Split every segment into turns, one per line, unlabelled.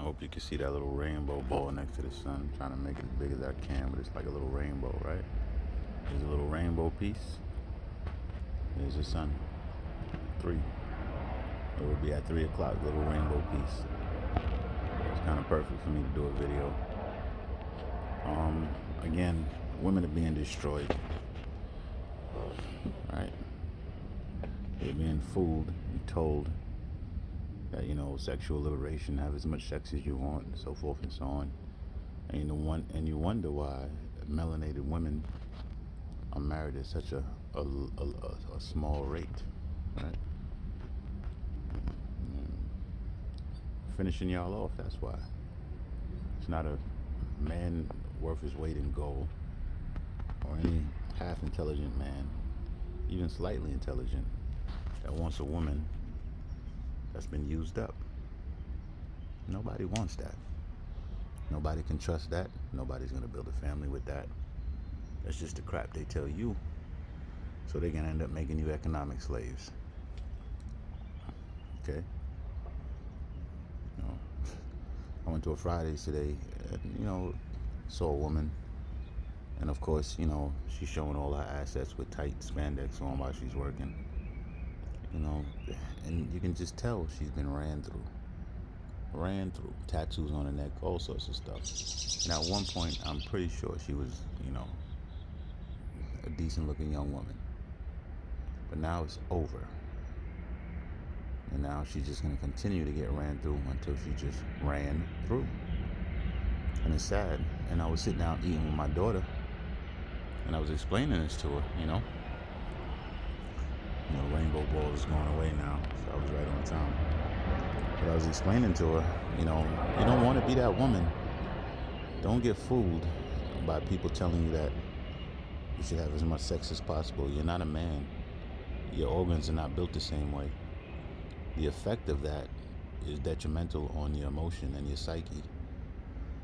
hope you can see that little rainbow ball next to the sun. I'm trying to make it as big as I can, but it's like a little rainbow, right? There's a little rainbow piece. There's the sun. 3. It would be at 3 o'clock, little rainbow piece. It's kind of perfect for me to do a video. Again, women are being destroyed, right? They're being fooled and told that, sexual liberation, have as much sex as you want, and so forth and so on. And you wonder why melanated women are married at such a small rate, right? Finishing y'all off, that's why. It's not a man worth his weight in gold, or any half intelligent man, even slightly intelligent, that wants a woman that's been used up. Nobody wants that. Nobody can trust that. Nobody's going to build a family with that. That's just the crap they tell you, so they can end up making you economic slaves. Okay? I went to a Fridays today, and, saw a woman, and of course, she's showing all her assets with tight spandex on while she's working. And you can just tell she's been ran through, tattoos on her neck, all sorts of stuff. And at one point, I'm pretty sure she was, a decent looking young woman. But now it's over. And now she's just going to continue to get ran through until she just ran through. And it's sad. And I was sitting down eating with my daughter, and I was explaining this to her, the rainbow ball is going away now, so I was right on time. But I was explaining to her, you don't want to be that woman. Don't get fooled by people telling you that you should have as much sex as possible. You're not a man. Your organs are not built the same way. The effect of that is detrimental on your emotion and your psyche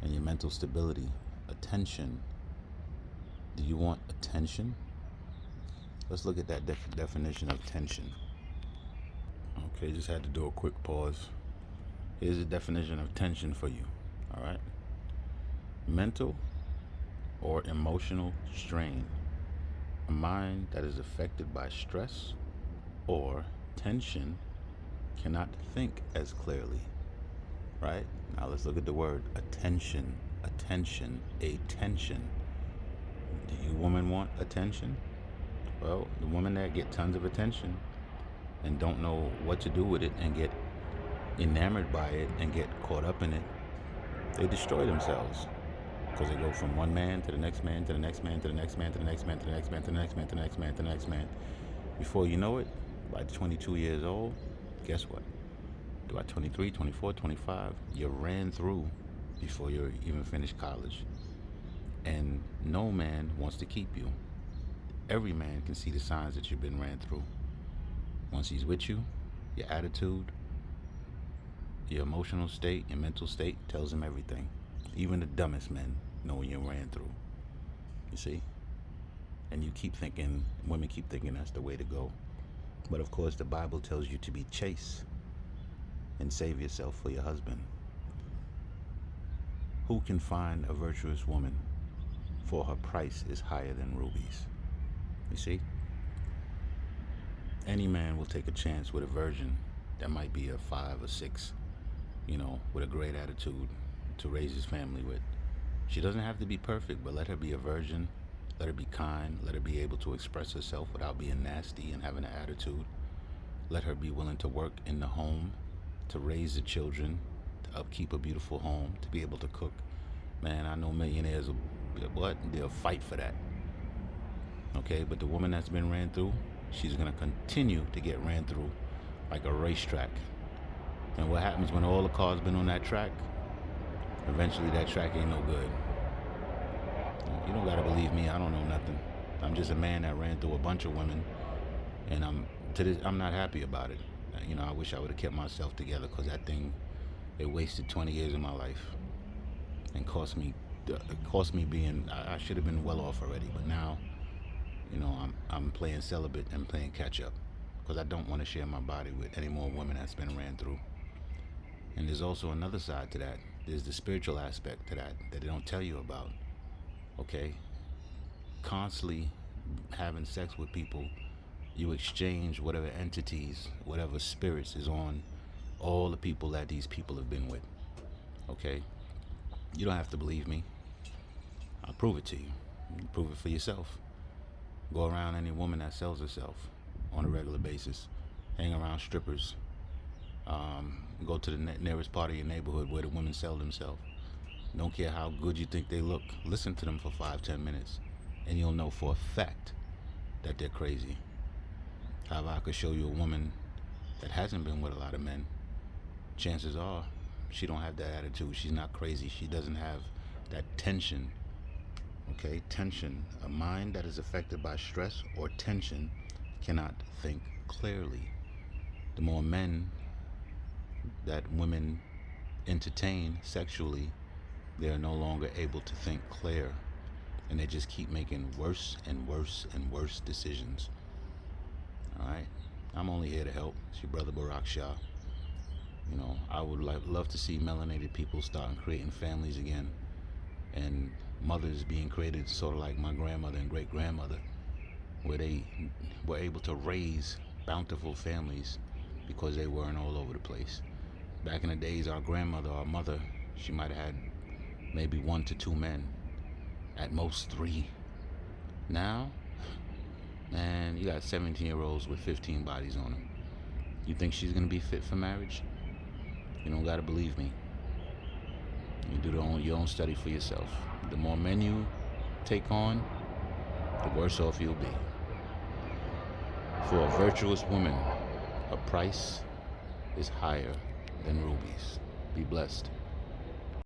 and your mental stability. Attention. Do you want attention? Let's look at that definition of tension. Okay, just had to do a quick pause. Here's a definition of tension for you, all right? Mental or emotional strain. A mind that is affected by stress or tension cannot think as clearly, right? Now let's look at the word attention. Attention, a tension. Do you women want attention? Well, the women that get tons of attention and don't know what to do with it and get enamored by it and get caught up in it, they destroy themselves, because they go from one man to the next man to the next man to the next man to the next man to the next man to the next man to the next man to the next man. Before you know it, by 22 years old, guess what? By 23, 24, 25, you ran through before you even finished college. And no man wants to keep you. Every man can see the signs that you've been ran through. Once he's with you, your attitude, your emotional state, your mental state tells him everything. Even the dumbest men know when you ran through. You see? And women keep thinking that's the way to go. But of course, the Bible tells you to be chaste and save yourself for your husband. Who can find a virtuous woman? For her price is higher than rubies. You see? Any man will take a chance with a virgin that might be a 5 or 6, with a great attitude to raise his family with. She doesn't have to be perfect, but let her be a virgin. Let her be kind. Let her be able to express herself without being nasty and having an attitude. Let her be willing to work in the home, to raise the children, to upkeep a beautiful home, to be able to cook. Man, I know millionaires they'll fight for that. Okay, but the woman that's been ran through, she's going to continue to get ran through like a racetrack. And what happens when all the cars been on that track? Eventually that track ain't no good. You don't got to believe me. I don't know nothing. I'm just a man that ran through a bunch of women, and I'm not happy about it. I wish I would have kept myself together, because that thing, it wasted 20 years of my life and cost me being, I should have been well off already, but now, I'm playing celibate and playing catch up, because I don't want to share my body with any more women that's been ran through. And there's also another side to that. There's the spiritual aspect to that they don't tell you about. Okay? Constantly having sex with people, you exchange whatever entities, whatever spirits is on all the people that these people have been with. Okay? You don't have to believe me. I'll prove it to you. You prove it for yourself. Go around any woman that sells herself on a regular basis. Hang around strippers. Go to the nearest part of your neighborhood where the women sell themselves. Don't care how good you think they look. Listen to them for 5-10 minutes, and you'll know for a fact that they're crazy. However, I could show you a woman that hasn't been with a lot of men. Chances are she don't have that attitude. She's not crazy. She doesn't have that tension. Okay, tension. A mind that is affected by stress or tension cannot think clearly. The more men that women entertain sexually, they are no longer able to think clear, and they just keep making worse and worse and worse decisions. All right, I'm only here to help. It's your brother Barack Shah. You know, I would love to see melanated people starting creating families again, and mothers being created sort of like my grandmother and great grandmother, where they were able to raise bountiful families because they weren't all over the place. Back in the days, our grandmother, our mother, she might have had maybe 1 to 2 men, at most 3. Now, man, you got 17-year-olds with 15 bodies on them. You think she's gonna be fit for marriage? You don't gotta believe me. You do your own study for yourself. The more men you take on, the worse off you'll be. For a virtuous woman, her price is higher than rubies. Be blessed.